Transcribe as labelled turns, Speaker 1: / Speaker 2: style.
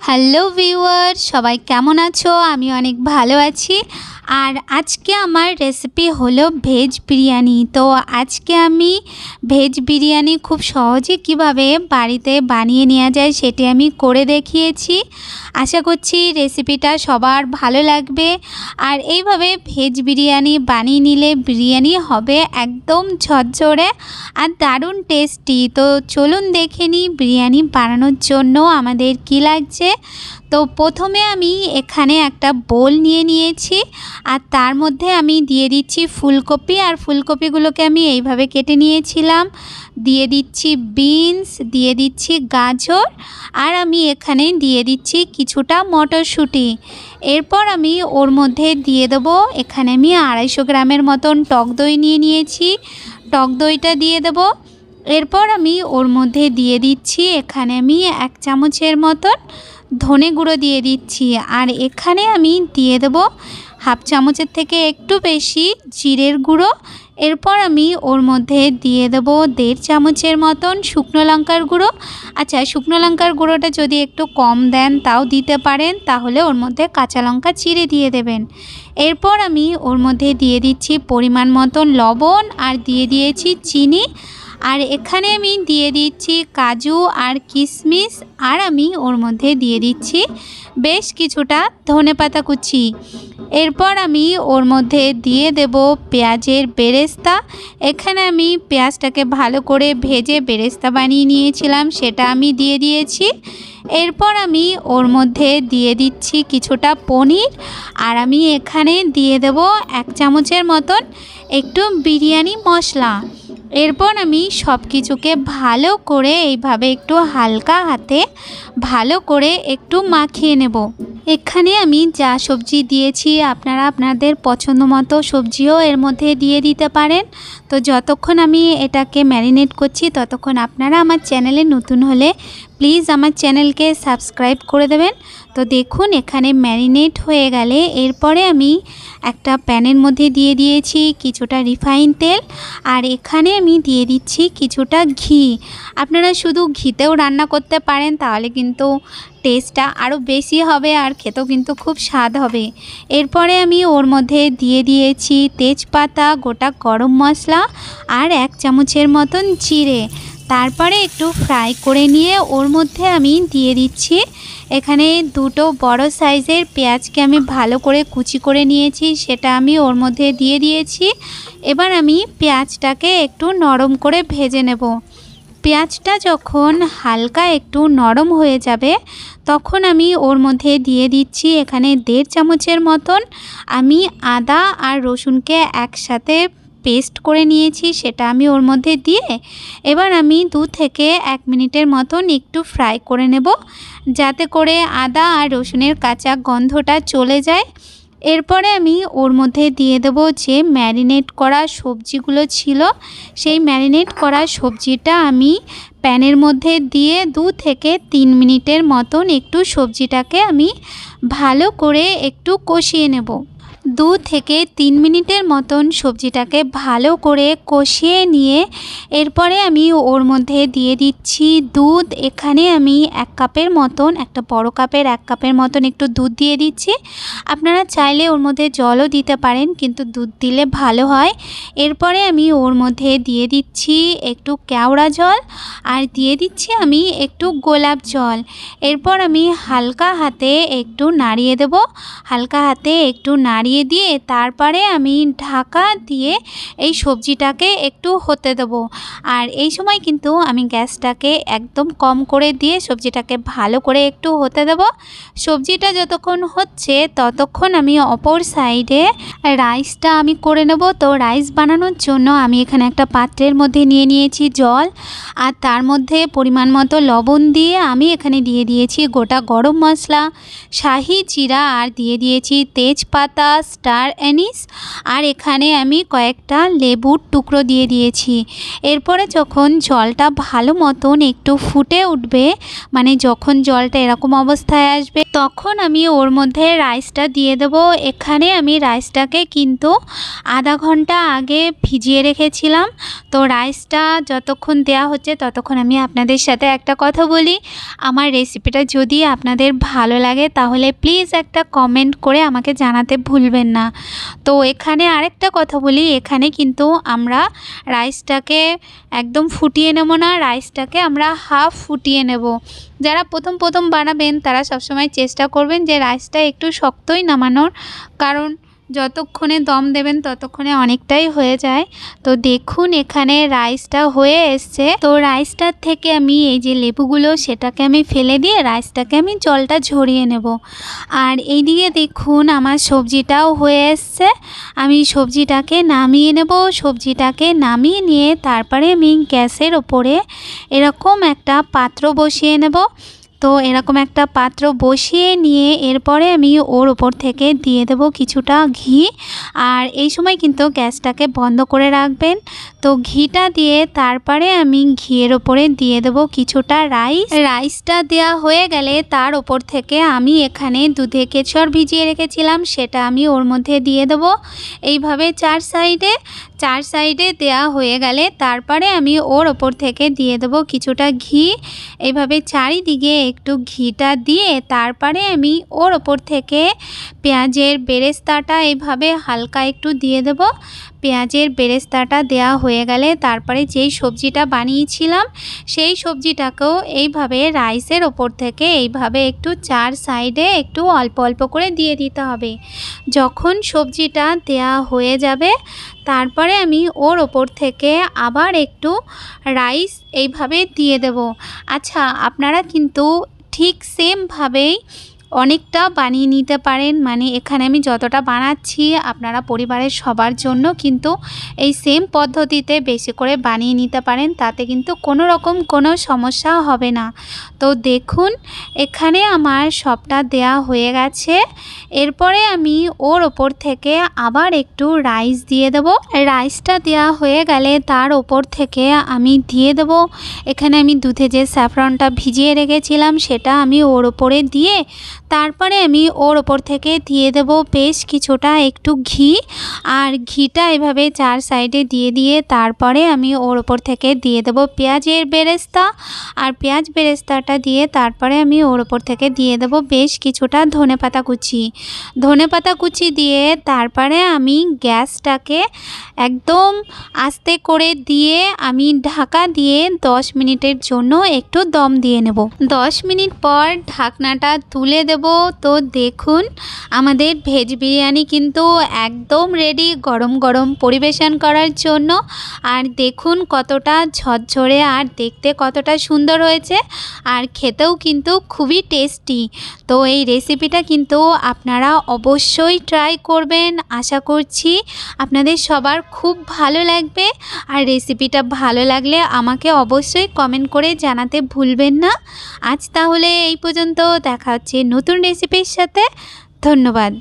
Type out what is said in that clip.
Speaker 1: Hello viewer, সবাই কেমন আছো? আমি অনেক ভালো আছি। আর আজকে আমার রেসিপি হলো ভেজ বিরিয়ানি। তো আজকে আমি ভেজ বিরিয়ানি খুব সহজে কিভাবে বাড়িতে বানিয়ে নেওয়া যায় সেটি আমি করে দেখিয়েছি। আশা করছি রেসিপিটা সবার ভালো লাগবে। আর এইভাবে ভেজ বিরিয়ানি বানিয়ে নিলে বিরিয়ানি হবে একদম ঝরঝরে আর দারুণ টেস্টি। তো চলুন দেখে নিই বিরিয়ানি বানানোর জন্য আমাদের কী লাগছে। তো প্রথমে আমি এখানে একটা বোল নিয়ে নিয়েছি আর তার মধ্যে আমি দিয়ে দিচ্ছি ফুলকপি। আর ফুলকপিগুলোকে আমি এইভাবে কেটে নিয়েছিলাম। দিয়ে দিচ্ছি বিনস, দিয়ে দিচ্ছি গাজর, আর আমি এখানে দিয়ে দিচ্ছি কিছুটা মটরশুঁটি। এরপর আমি ওর মধ্যে দিয়ে দেবো, এখানে আমি 250 গ্রামের মতন টক দই নিয়ে নিয়েছি, টক দইটা দিয়ে দেবো। এরপর আমি ওর মধ্যে দিয়ে দিচ্ছি, এখানে আমি 1 চামচের মতন ধনে গুঁড়ো দিয়ে দিচ্ছি। আর এখানে আমি দিয়ে দেবো 1/2 চামচের থেকে একটু বেশি জিরের গুঁড়ো। এরপর আমি ওর মধ্যে দিয়ে দেবো 1.5 চামচের মতন শুকনো লঙ্কার গুঁড়ো। আচ্ছা, শুকনো লঙ্কার গুঁড়োটা যদি একটু কম দেন তাও দিতে পারেন, তাহলে ওর মধ্যে কাঁচা লঙ্কা চিড়ে দিয়ে দেবেন। এরপর আমি ওর মধ্যে দিয়ে দিচ্ছি পরিমাণ মতন লবণ আর দিয়ে দিয়েছি চিনি। আর এখানে আমি দিয়ে দিচ্ছি কাজু আর কিশমিশ, আর আমি ওর মধ্যে দিয়ে দিচ্ছি বেশ কিছুটা ধনেপাতা কুচি। এরপর আমি ওর মধ্যে দিয়ে দেব পেঁয়াজের বেরেস্তা। এখানে আমি পেঁয়াজটাকে ভালো করে ভেজে বেরেস্তা বানিয়ে নিয়েছিলাম, সেটা আমি দিয়ে দিয়েছি। এরপর আমি ওর মধ্যে দিয়ে দিচ্ছি কিছুটা পনির। আর আমি এখানে দিয়ে দেব 1 চামচের মতন একটু বিরিয়ানি মশলা। এরপর আমি সব কিছুকে ভালো করে এইভাবে একটু হালকা হাতে ভালো করে একটু মাখিয়ে নেব। এখানে আমি যা সবজি দিয়েছি আপনারা আপনাদের পছন্দ মতো সবজিও এর মধ্যে দিয়ে দিতে পারেন। তো যতক্ষণ আমি এটাকে ম্যারিনেট করছি ততক্ষণ আপনারা আমার চ্যানেলে নতুন হলে প্লিজ আমার চ্যানেলকে সাবস্ক্রাইব করে দেবেন। তো দেখুন এখানে ম্যারিনেট হয়ে গেলে এরপরে আমি একটা প্যানের মধ্যে দিয়ে দিয়েছি কিছুটা রিফাইন তেল। আর এখানে আমি দিয়ে দিচ্ছি কিছুটা ঘি। আপনারা শুধু ঘিতেও রান্না করতে পারেন, তাহলে কিন্তু টেস্টটা আরও বেশি হবে আর খেতেও কিন্তু খুব স্বাদ হবে। এরপরে আমি ওর মধ্যে দিয়ে দিয়েছি তেজপাতা, গোটা গরম মশলা আর 1 চামচের মতন জিরে। তারপরে একটু ফ্রাই করে নিয়ে ওর মধ্যে আমি দিয়ে দিচ্ছি, এখানে 2টো বড় সাইজের পেঁয়াজকে আমি ভালো করে কুচি করে নিয়েছি, সেটা আমি ওর মধ্যে দিয়ে দিয়েছি। এবার আমি পেঁয়াজটাকে একটু নরম করে ভেজে নেব। পেঁয়াজটা যখন হালকা একটু নরম হয়ে যাবে তখন আমি ওর মধ্যে দিয়ে দিচ্ছি, এখানে 1.5 চামচের মতন আমি আদা আর রসুনকে একসাথে পেস্ট করে নিয়েছি, সেটা আমি ওর মধ্যে দিয়ে এবার আমি 2 থেকে 1 মিনিটের মতন একটু ফ্রাই করে নেব, যাতে করে আদা আর রসুনের কাঁচা গন্ধটা চলে যায়। এরপরে আমি ওর মধ্যে দিয়ে দেবো যে ম্যারিনেট করা সবজিগুলো ছিল, সেই ম্যারিনেট করা সবজিটা আমি প্যানের মধ্যে দিয়ে 2 থেকে 3 মিনিটের মতন একটু সবজিটাকে আমি ভালো করে একটু কষিয়ে নেব। 2 থেকে 3 মিনিটের মতন সবজিটাকে ভালো করে কষিয়ে নিয়ে এরপরে আমি ওর মধ্যে দিয়ে দিচ্ছি দুধ। এখানে আমি 1 কাপের মতন, একটা বড় কাপের 1 কাপের মতন একটু দুধ দিয়ে দিচ্ছি। আপনারা চাইলে ওর মধ্যে জলও দিতে পারেন, কিন্তু দুধ দিলে ভালো হয়। এরপরে আমি ওর মধ্যে দিয়ে দিচ্ছি একটু কেওড়া জল আর দিয়ে দিচ্ছি আমি একটু গোলাপ জল। এরপর আমি হালকা হাতে একটু নাড়িয়ে দেব, হালকা হাতে একটু নাড়িয়ে দিয়ে তারপরে আমি ঢাকা দিয়ে এই সবজিটাকে একটু হতে দেব। আর এই সময় কিন্তু আমি গ্যাসটাকে একদম কম করে দিয়ে সবজিটাকে ভালো করে একটু হতে দেব। সবজিটা যতক্ষণ হচ্ছে ততক্ষণ আমি অপর সাইডে রাইসটা আমি করে নেব। তো রাইস বানানোর জন্য আমি এখানে একটা পাত্রের মধ্যে নিয়ে নিয়েছি জল, আর তার মধ্যে পরিমাণ মতো লবণ দিয়ে আমি এখানে দিয়ে দিয়েছি গোটা গরম মশলা, শাহি জিরা, আর দিয়ে দিয়েছি তেজপাতা, স্টার অ্যানিস আর এখানে আমি কয়েকটা লেবুর টুকরো দিয়ে দিয়েছি। এরপরে যখন জলটা ভালো মতন একটু ফুটে উঠবে, মানে যখন জলটা এরকম অবস্থায় আসবে, তখন আমি ওর মধ্যে রাইসটা দিয়ে দেবো। এখানে আমি রাইসটাকে কিন্তু আধা ঘন্টা আগে ভিজিয়ে রেখেছিলাম। তো রাইসটা যতক্ষণ দেওয়া হচ্ছে ততক্ষণ আমি আপনাদের সাথে একটা কথা বলি, আমার রেসিপিটা যদি আপনাদের ভালো লাগে তাহলে প্লিজ একটা কমেন্ট করে আমাকে জানাতে ভুলবেন না। তো এখানে আরেকটা কথা বলি, এখানে কিন্তু আমরা রাইসটাকে একদম ফুটিয়ে নেব না, রাইসটাকে আমরা হাফ ফুটিয়ে নেব। যারা প্রথম প্রথম বানাবেন তারা সবসময় চেষ্টা করবেন যে রাইসটা একটু শক্তই নামানোর, কারণ যতক্ষণে দম দেবেন ততক্ষণে অনেকটাই হয়ে যায়। তো দেখুন এখানে রাইসটা হয়ে এসছে। তো রাইসটার থেকে আমি এই যে লেবুগুলো সেটাকে আমি ফেলে দিয়ে রাইসটাকে আমি জলটা ঝরিয়ে নেব। আর এইদিকে দেখুন আমার সবজিটাও হয়ে এসছে। আমি সবজিটাকে নামিয়ে নেব। সবজিটাকে নামিয়ে নিয়ে তারপরে আমি গ্যাসের ওপরে এরকম একটা পাত্র বসিয়ে নেব। তো এরকম একটা পাত্র বসিয়ে নিয়ে এরপরে আমি ওর ওপর থেকে দিয়ে দেব কিছুটা ঘি। আর এই সময় কিন্তু গ্যাসটাকে বন্ধ করে রাখবেন। তো ঘিটা দিয়ে তারপরে আমি ঘিয়ের ওপরে দিয়ে দেব কিছুটা রাইসটা দেওয়া হয়ে গেলে তার ওপর থেকে আমি এখানে দুধে কেশর ভিজিয়ে রেখেছিলাম সেটা আমি ওর মধ্যে দিয়ে দেব। এইভাবে চার সাইডে দেওয়া হয়ে গেলে তারপরে আমি ওর ওপর থেকে দিয়ে দেব কিছুটা ঘি। এইভাবে চারিদিকে একটু ঘিটা দিয়ে তারপরে আমি ওর ওপর থেকে পেঁয়াজের বেরেস্তাটা এইভাবে হালকা একটু দিয়ে দেব। পেঁয়াজের বেরেস্তাটা দেওয়া হয়ে গেলে তারপরে যেই সবজিটা বানিয়েছিলাম সেই সবজিটাকেও এইভাবে রাইসের ওপর থেকে এইভাবে একটু চার সাইডে একটু অল্প অল্প করে দিয়ে দিতে হবে। যখন সবজিটা দেওয়া হয়ে যাবে তারপরে আমি ওর ওপর থেকে আবার একটু রাইস এইভাবে দিয়ে দেব। আচ্ছা, আপনারা কিন্তু ঠিক সেমভাবেই অনেকটা বানিয়ে নিতে পারেন, মানে এখানে আমি যতটা বানাচ্ছি আপনারা পরিবারের সবার জন্য কিন্তু এই সেম পদ্ধতিতে বেশি করে বানিয়ে নিতে পারেন, তাতে কিন্তু কোনো রকম কোনো সমস্যা হবে না। তো দেখুন এখানে আমার সবটা দেয়া হয়ে গেছে। এরপরে আমি ওর ওপর থেকে আবার একটু রাইস দিয়ে দেব। রাইসটা দেওয়া হয়ে গেলে তার ওপর থেকে আমি দিয়ে দেব, এখানে আমি দুধে যে স্যাফরনটা ভিজিয়ে রেখেছিলাম সেটা আমি ওর ওপরে দিয়ে তারপরে আমি ওর ওপর থেকে দিয়ে দেব বেশ কিছুটা একটু ঘি। আর ঘিটা এভাবে চার সাইডে দিয়ে দিয়ে তারপরে আমি ওর ওপর থেকে দিয়ে দেব পেঁয়াজের বেরেস্তা। আর পেঁয়াজ বেরেস্তাটা দিয়ে তারপরে আমি ওর ওপর থেকে দিয়ে দেব বেশ কিছুটা ধনেপাতা কুচি দিয়ে তারপরে আমি গ্যাসটাকে একদম আস্তে করে দিয়ে আমি ঢাকা দিয়ে 10 মিনিটের জন্য একটু দম দিয়ে নেব। 10 মিনিট পর ঢাকনাটা তুলে দেব। তো দেখুন আমাদের ভেজ বিরিয়ানি কিন্তু একদম রেডি গরম গরম পরিবেশন করার জন্য। আর দেখুন কতটা ঝরঝরে আর দেখতে কতটা সুন্দর হয়েছে, আর খেতেও কিন্তু খুবই টেস্টি। তো এই রেসিপিটা কিন্তু আপনারা অবশ্যই ট্রাই করবেন, আশা করছি আপনাদের সবার খুব ভালো লাগবে। আর রেসিপিটা ভালো লাগলে আমাকে অবশ্যই কমেন্ট করে জানাতে ভুলবেন না। আজ তাহলে এই পর্যন্ত, দেখা হচ্ছে নতুন রেসিপির সাথে। ধন্যবাদ।